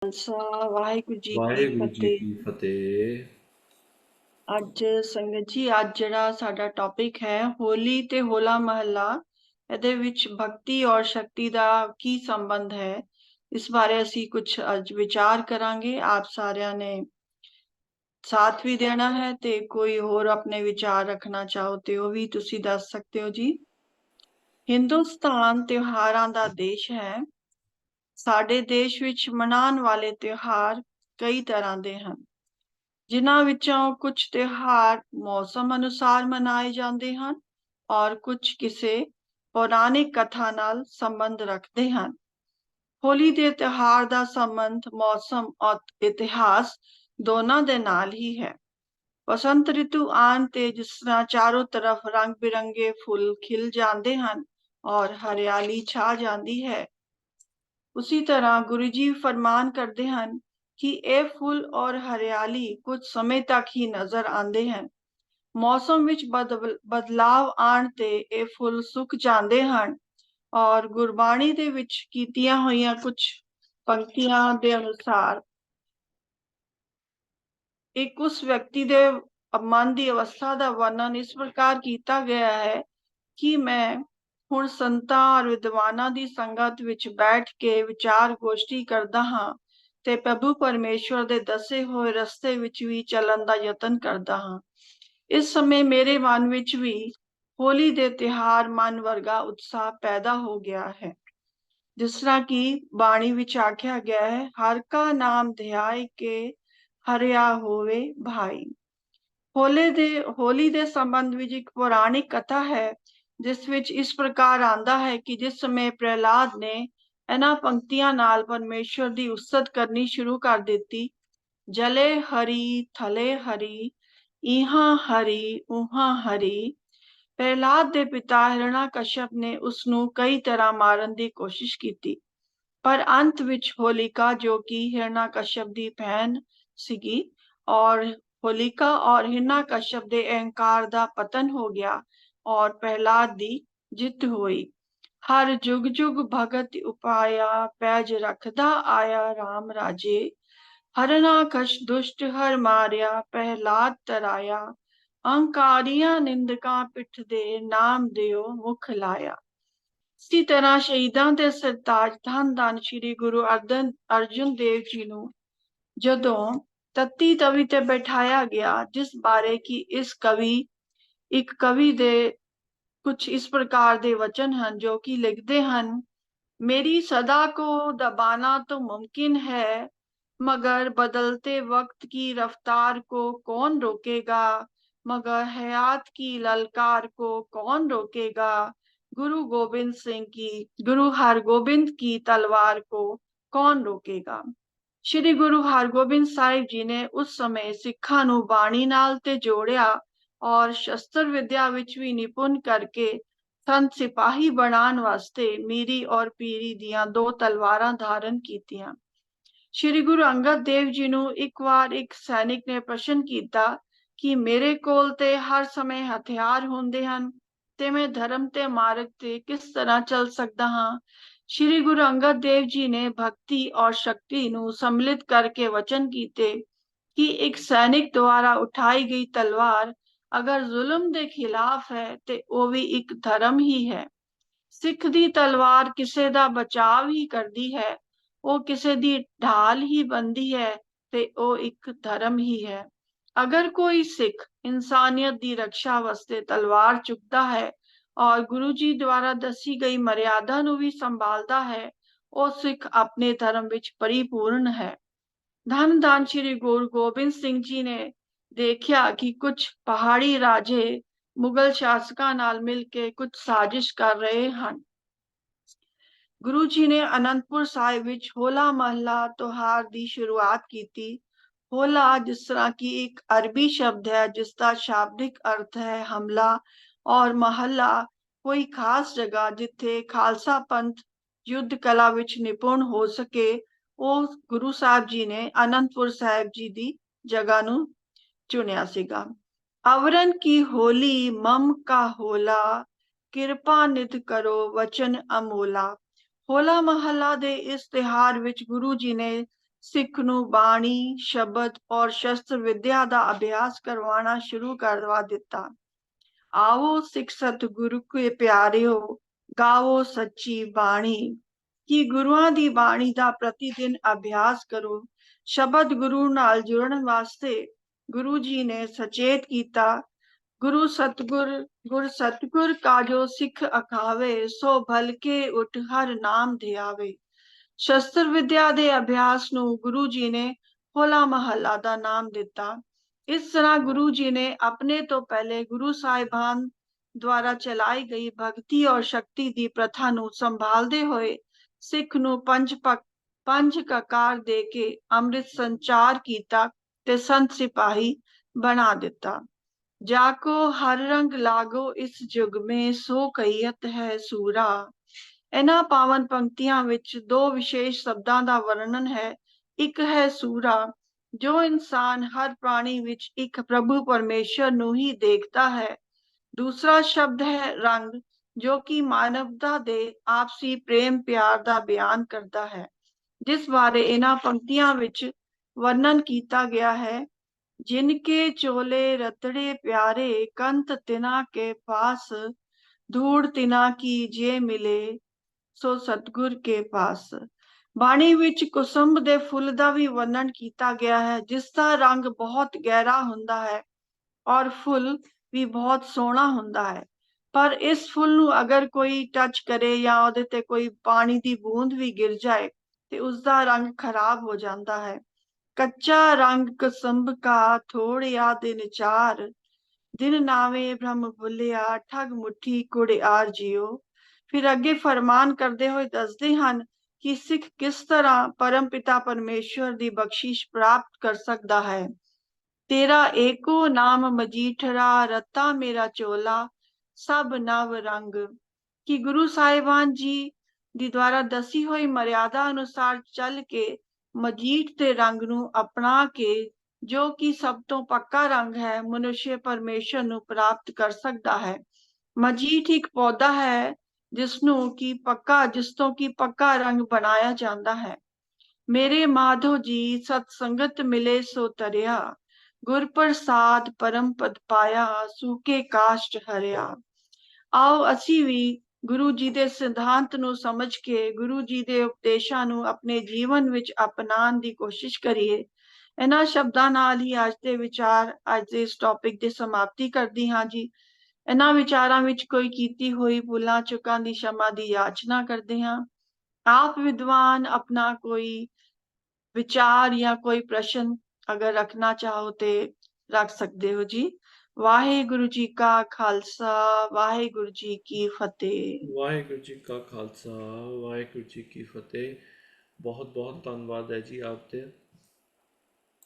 ਖਾਲਸਾ ਵਾਹਿਗੁਰੂ ਜੀ ਕੀ ਵਾਹਿਗੁਰੂ ਜੀ ਫਤਿਹ। ਕੀ ਫਤਿਹ। ਅੱਜ ਸੰਗਤ ਜੀ, ਅੱਜ ਜਿਹੜਾ ਸਾਡਾ ਟੌਪਿਕ ਹੈ ਹੋਲੀ ਤੇ ਹੋਲਾ ਮਹੱਲਾ, ਇਹਦੇ ਵਿੱਚ ਭਗਤੀ ਔਰ ਸ਼ਕਤੀ ਦਾ ਕੀ ਸੰਬੰਧ ਹੈ, ਇਸ ਬਾਰੇ ਅਸੀਂ ਕੁਝ ਅੱਜ ਵਿਚਾਰ ਕਰਾਂਗੇ। ਆਪ ਸਾਰਿਆਂ ਨੇ ਸਾਥ ਵੀ ਦੇਣਾ ਹੈ ਤੇ ਕੋਈ ਹੋਰ ਆਪਣੇ ਵਿਚਾਰ ਰੱਖਣਾ ਚਾਹੋ ਤੇ ਉਹ ਵੀ ਤੁਸੀਂ ਦੱਸ ਸਕਦੇ ਹੋ ਜੀ। ਹਿੰਦੁਸਤਾਨ ਤਿਉਹਾਰਾਂ ਦਾ ਦੇਸ਼ ਹੈ। ਸਾਡੇ ਦੇਸ਼ ਵਿੱਚ ਮਨਾਉਣ ਵਾਲੇ ਤਿਉਹਾਰ ਕਈ ਤਰ੍ਹਾਂ ਦੇ ਹਨ, ਜਿਨ੍ਹਾਂ ਵਿੱਚੋਂ ਕੁਝ ਤਿਉਹਾਰ ਮੌਸਮ ਅਨੁਸਾਰ ਮਨਾਏ ਜਾਂਦੇ ਹਨ ਔਰ ਕੁਝ ਕਿਸੇ ਪੌਰਾਣਿਕ ਕਥਾ ਨਾਲ ਸੰਬੰਧ ਰੱਖਦੇ ਹਨ। ਹੋਲੀ ਦੇ ਤਿਉਹਾਰ ਦਾ ਸੰਬੰਧ ਮੌਸਮ ਔਰ ਇਤਿਹਾਸ ਦੋਨਾਂ ਦੇ ਨਾਲ ਹੀ ਹੈ। ਬਸੰਤ ਰਿਤੂ ਆਉਣ ਤੇ ਜਿਸ ਤਰ੍ਹਾਂ ਚਾਰੋਂ ਤਰਫ ਰੰਗ ਬਿਰੰਗੇ ਫੁੱਲ ਖਿਲ ਜਾਂਦੇ ਹਨ ਔਰ ਹਰਿਆਲੀ ਛਾ ਜਾਂਦੀ ਹੈ, ਉसी तरह गुरु जी फरमान करते हैं कि ये फुल और हरियाली कुछ समय तक ही नजर आते हैं। मौसम विच बदलाव आण ते ये फुल सुक जाते हैं और गुरबाणी दे विच कीतियां होइयां कुछ पंक्तियां दे अनुसार एक उस व्यक्ति दे मन की अवस्था का वर्णन इस प्रकार किया गया है कि मैं ਹੁਣ ਸੰਤਾਂ और विद्वानां ਦੀ ਸੰਗਤ ਵਿੱਚ ਬੈਠ ਕੇ ਵਿਚਾਰ ਗੋਸ਼ਟੀ ਕਰਦਾ ਹਾਂ ਤੇ ਪ੍ਰਭੂ ਪਰਮੇਸ਼ਵਰ ਦੇ ਦੱਸੇ ਹੋਏ ਰਸਤੇ ਵਿੱਚ ਵੀ ਚੱਲਣ ਦਾ ਯਤਨ ਕਰਦਾ ਹਾਂ। ਇਸ ਸਮੇਂ ਮੇਰੇ ਮਨ ਵਿੱਚ ਵੀ ਹੋਲੀ ਦੇ ਤਿਉਹਾਰ ਮਨ ਵਰਗਾ ਉਤਸ਼ਾਹ ਪੈਦਾ ਹੋ ਗਿਆ ਹੈ। ਜਿਸ ਤਰ੍ਹਾਂ ਕਿ ਬਾਣੀ ਵਿੱਚ ਆਖਿਆ ਗਿਆ ਹੈ, ਹਰ ਕਾ ਨਾਮ ਧਿਆਏ ਕੇ ਹਰਿਆ ਹੋਵੇ ਭਾਈ। ਹੋਲੀ ਦੇ ਸੰਬੰਧ ਵਿੱਚ ਇੱਕ ਪੌਰਾਣਿਕ ਕਥਾ ਹੈ, ਜਿਸ ਵਿੱਚ ਇਸ ਪ੍ਰਕਾਰ ਆਂਦਾ ਹੈ ਕਿ ਜਿਸ ਸਮੇਂ ਪ੍ਰਹਿਲਾਦ ਨੇ ਇਹਨਾਂ ਪੰਕਤੀਆਂ ਨਾਲ ਪਰਮੇਸ਼ਵਰ ਦੀ ਉਸਤਤ ਕਰਨੀ ਸ਼ੁਰੂ ਕਰ ਦਿੱਤੀ, ਜਲੇ ਹਰੀ ਥਲੇ ਹਰੀ ਇਹਾਂ ਹਰੀ ਉਹਾਂ ਹਰੀ, ਪ੍ਰਹਿਲਾਦ ਦੇ ਪਿਤਾ ਹਿਰਣਾਕਸ਼ਪ ਨੇ ਉਸ ਨੂੰ ਕਈ ਤਰ੍ਹਾਂ ਮਾਰਨ ਦੀ ਕੋਸ਼ਿਸ਼ ਕੀਤੀ, ਪਰ ਅੰਤ ਵਿੱਚ ਹੋਲਿਕਾ, ਜੋ ਕਿ ਹਿਰਣਾਕਸ਼ਪ ਦੀ ਭੈਣ ਸੀਗੀ, ਔਰ होलिका और हिरण्यकश्यप दे अहंकार दा पतन हो गया और प्रहलाद दी जित हुई। हर जुग जुग भगत उपाया पैज रखदा आया राम राजे, हरनाकश दुष्ट हर मारिया प्रहलाद तराया, अहंकारियां निंदका पिठ दे नाम दियो मुख लाया। इसी तरह शहीदां दे सरताज धन धन श्री गुरु अर्जुन देव जी नूं जदों तत्ती तवी ते बैठाया गया, जिस बारे की एक कवि दे कुछ इस प्रकार दे वचन हैं जो कि लिखते हैं, मेरी सदा को दबाना तो मुमकिन है, मगर बदलते वक्त की रफ्तार को कौन रोकेगा, मगर हयात की ललकार को कौन रोकेगा, गुरु हरगोबिंद की तलवार को कौन रोकेगा। श्री गुरु हरगोबिंद साहिब जी ने उस समय सिखा नूं बाणी नाल ते जोड़िया और शस्त्र विद्या विच भी निपुण करके संत सिपाही बनाने वास्ते मीरी और पीरी दियां दो तलवारां धारण कीतियां। श्री गुरु अंगद देव जी नूं एक बार एक सैनिक ने प्रश्न किया कि मेरे कोल ते हर समय हथियार होंदे हन ते मैं धर्म ते मार्ग ते किस तरह चल सकदा हां। श्री गुरु अंगद देव जी ने भक्ति और शक्ति नूं सम्मिलित करके वचन कीते कि एक सैनिक द्वारा उठाई गई तलवार अगर जुल्म दे खिलाफ है ते वो भी एक धर्म ही है। सिख दी तलवार किसे दा बचाव ही करदी है, वो किसे दी ढाल ही बनदी है ते वो एक धर्म ही है। अगर कोई सिख इंसानियत दी रक्षा वास्ते तलवार चुकता है और गुरु जी द्वारा दसी गई मर्यादा नूं भी संभालता है, वो सिख अपने धर्म विच परिपूर्ण है। धन धन श्री गुरु गोबिंद सिंह जी ने देखिया कि कुछ पहाड़ी राजे मुगल शासकां नाल मिल के कुछ साजिश कर रहे ਹਨ। गुरु जी ने अनंतपुर साहिब विच होला महला त्योहार की शुरुआत की। होला जिस तरह की एक अरबी शब्द है जिसका शाब्दिक अर्थ है हमला, और महला कोई खास जगह जिथे खालसा पंथ युद्ध कला विच निपुण हो सके, वो गुरु साहब जी ने अनंतपुर साहिब जी की जगह नूं चुनिया सीगा। अवरन की होली मम का होला, किरपा नित करो वचन अमोला। होला महला दे इस तिहार विच गुरु जी ने ਸਿੱਖ ਨੂੰ ਬਾਣੀ, ਸ਼ਬਦ ਔਰ ਸ਼ਸਤਰ ਵਿਦਿਆ ਦਾ ਅਭਿਆਸ ਕਰਵਾਉਣਾ ਸ਼ੁਰੂ ਕਰਵਾ ਦਿੱਤਾ। ਆਓ ਸਿੱਖ ਸਤਿਗੁਰੂ ਕੇ ਪਿਆਰਿਓ, ਗਾਵੋ ਸੱਚੀ ਬਾਣੀ। ਕਿ ਗੁਰੂਆਂ ਦੀ ਬਾਣੀ ਦਾ ਪ੍ਰਤੀਦਿਨ ਅਭਿਆਸ ਕਰੋ। ਸ਼ਬਦ ਗੁਰੂ ਨਾਲ ਜੁੜਨ ਵਾਸਤੇ ਗੁਰੂ ਜੀ ਨੇ ਸਚੇਤ ਕੀਤਾ। ਗੁਰ ਸਤਗੁਰ ਕਾਜੋ ਸਿੱਖ ਅਖਾਵੇ, ਸੋ ਭਲਕੇ ਉਠ ਹਰ ਨਾਮ ਧਿਆਵੇ। ਸ਼ਸਤਰ ਵਿਦਿਆ ਦੇ ਅਭਿਆਸ ਨੂੰ ਗੁਰੂ ਜੀ ਨੇ ਹੋਲਾ ਮਹੱਲਾ ਦਾ ਨਾਮ ਦਿੱਤਾ। ਇਸ ਤਰ੍ਹਾਂ ਗੁਰੂ ਜੀ ਨੇ ਆਪਣੇ ਤੋਂ ਪਹਿਲੇ ਗੁਰੂ ਸਾਹਿਬਾਨ ਦੁਆਰਾ ਚਲਾਈ ਗਈ ਭਗਤੀ ਔਰ ਸ਼ਕਤੀ ਦੀ ਪ੍ਰਥਾ ਨੂੰ ਸੰਭਾਲਦੇ ਹੋਏ ਸਿੱਖ ਨੂੰ ਪੰਜ ਕਕਾਰ ਦੇ ਕੇ ਅੰਮ੍ਰਿਤ ਸੰਚਾਰ ਕੀਤਾ ਤੇ ਸੰਤ ਸਿਪਾਹੀ ਬਣਾ ਦਿੱਤਾ। ਜਾਕੋ ਹਰ ਰੰਗ ਲਾਗੋ ਇਸ ਜੁਗ ਮੇ, ਸੋ ਕਹੀਅਤ ਹੈ ਸੂਰਾ। ਇਹਨਾਂ ਪਾਵਨ ਪੰਕਤੀਆਂ ਵਿੱਚ ਦੋ ਵਿਸ਼ੇਸ਼ ਸ਼ਬਦਾਂ ਦਾ ਵਰਣਨ ਹੈ। ਇੱਕ ਹੈ ਸੂਰਾ, ਜੋ ਇਨਸਾਨ ਹਰ ਪ੍ਰਾਣੀ ਵਿੱਚ ਇੱਕ ਪ੍ਰਭੂ ਪਰਮੇਸ਼ਰ ਨੂੰ ਹੀ ਦੇਖਦਾ ਹੈ। ਦੂਸਰਾ ਸ਼ਬਦ ਹੈ ਰੰਗ, ਜੋ ਕਿ ਮਾਨਵਤਾ ਦੇ ਆਪਸੀ ਪ੍ਰੇਮ ਪਿਆਰ ਦਾ ਬਿਆਨ ਕਰਦਾ ਹੈ, ਜਿਸ ਬਾਰੇ ਇਹਨਾਂ ਪੰਕਤੀਆਂ ਵਿੱਚ ਵਰਣਨ ਕੀਤਾ ਗਿਆ ਹੈ। ਜਿਨਕੇ ਚੋਲੇ ਰਤੜੇ ਪਿਆਰੇ, ਕੰਤ ਤਿਨਾ ਕੇ ਪਾਸ, ਧੂੜ ਤਿਨਾ ਕੀ ਜੇ ਮਿਲੇ, ਸੋ ਸਤਗੁਰ ਕੇ ਪਾਸ। ਬਾਣੀ ਵਿੱਚ ਕੁਸੁੰਭ ਦੇ ਫੁੱਲ ਦਾ ਵੀ ਵਰਣਨ ਕੀਤਾ ਗਿਆ ਹੈ, ਜਿਸ ਦਾ ਰੰਗ ਬਹੁਤ ਗਹਿਰਾ ਹੁੰਦਾ ਹੈ ਔਰ ਫੁੱਲ ਵੀ ਬਹੁਤ ਸੋਹਣਾ ਹੁੰਦਾ ਹੈ। ਪਰ ਇਸ ਫੁੱਲ ਨੂੰ ਅਗਰ ਕੋਈ ਟੱਚ ਕਰੇ ਜਾਂ ਉਹਦੇ ਤੇ ਕੋਈ ਪਾਣੀ ਦੀ ਬੂੰਦ ਵੀ ਗਿਰ ਜਾਏ ਤੇ ਉਸਦਾ ਰੰਗ ਖਰਾਬ ਹੋ ਜਾਂਦਾ ਹੈ। ਕੱਚਾ ਰੰਗ ਕੁਸੁੰਭ ਕਾ, ਥੋੜਿਆ ਦਿਨ ਚਾਰ, ਦਿਨ ਨਾਵੇਂ ਬ੍ਰਹਮ ਭੁੱਲਿਆ, ਠਗ ਮੁੱਠੀ ਕੁੜਿਆਰ ਜਿਉ। ਫਿਰ ਅੱਗੇ ਫਰਮਾਨ ਕਰਦੇ ਹੋਏ ਦੱਸਦੇ ਹਨ ਕਿ ਸਿੱਖ ਕਿਸ ਤਰ੍ਹਾਂ ਪਰਮ ਪਿਤਾ ਪਰਮੇਸ਼ਵਰ ਦੀ ਬਖਸ਼ਿਸ਼ ਪ੍ਰਾਪਤ ਕਰ ਸਕਦਾ ਹੈ। ਤੇਰਾ ਏਕੋ ਨਾਮ ਮਜੀਠਰਾ, ਰਤਾ ਮੇਰਾ ਚੋਲਾ, ਸਭ ਨਵ ਰੰਗ। ਕਿ ਗੁਰੂ ਸਾਹਿਬਾਨ ਜੀ ਦੀ ਦੁਆਰਾ ਦੱਸੀ ਹੋਈ ਮਰਿਆਦਾ ਅਨੁਸਾਰ ਚੱਲ ਕੇ ਮਜੀਠ ਦੇ ਰੰਗ ਨੂੰ ਅਪਣਾ ਕੇ, ਜੋ ਕਿ ਸਭ ਤੋਂ ਪੱਕਾ ਰੰਗ ਹੈ, ਮਨੁੱਖ ਪਰਮੇਸ਼ਰ ਨੂੰ ਪ੍ਰਾਪਤ ਕਰ ਸਕਦਾ ਹੈ। ਮਜੀਠ ਇੱਕ ਪੌਦਾ ਹੈ ਜਿਸ ਤੋਂ ਕਿ ਪੱਕਾ ਰੰਗ ਬਣਾਇਆ ਜਾਂਦਾ ਹੈ। ਮੇਰੇ ਮਾਧੋ ਜੀ ਸਤ ਸੰਗਤ ਮਿਲੇ ਸੋ ਤਰਿਆ, ਗੁਰ ਪ੍ਰਸਾਦ ਪਰਮ ਪਦ ਪਾਇਆ, ਸੂਕੇ ਕਾਸ਼ਟ ਹਰਿਆ। ਆਓ ਅਸੀਂ ਵੀ ਗੁਰੂ ਜੀ ਦੇ ਸਿਧਾਂਤ ਨੂੰ ਸਮਝ ਕੇ ਗੁਰੂ ਜੀ ਦੇ ਉਪਦੇਸ਼ਾਂ ਨੂੰ ਆਪਣੇ ਜੀਵਨ ਵਿੱਚ ਅਪਣਾਉਣ ਦੀ ਕੋਸ਼ਿਸ਼ ਕਰੀਏ। ਇਹਨਾਂ ਸ਼ਬਦਾਂ ਨਾਲ ਹੀ ਅੱਜ ਦੇ ਇਸ ਟੌਪਿਕ ਦੀ ਸਮਾਪਤੀ ਕਰਦੀ ਹਾਂ ਜੀ। ਇਹਨਾਂ ਵਿਚਾਰਾਂ ਵਿੱਚ ਕੋਈ ਕੀਤੀ ਹੋਈ ਭੁੱਲਾਂ ਚੁੱਕਾਂ ਦੀ क्षमा ਦੀ ਯਾਚਨਾ ਕਰਦੇ ਹਾਂ। ਆਪ ਵਿਦਵਾਨ ਆਪਣਾ ਕੋਈ ਵਿਚਾਰ ਜਾਂ ਕੋਈ ਪ੍ਰਸ਼ਨ ਅਗਰ ਰੱਖਣਾ ਚਾਹੋ ਤੇ ਰੱਖ ਸਕਦੇ ਹੋ ਜੀ। ਵਾਹਿਗੁਰੂ ਜੀ ਕਾ ਖਾਲਸਾ, ਵਾਹਿਗੁਰੂ ਜੀ ਕੀ ਫਤਿਹ। ਵਾਹਿਗੁਰੂ ਜੀ ਕਾ ਖਾਲਸਾ, ਵਾਹਿਗੁਰੂ ਜੀ ਕੀ ਫਤਿਹ। ਬਹੁਤ ਬਹੁਤ ਧੰਨਵਾਦ ਹੈ ਜੀ ਆਪ ਦੇ।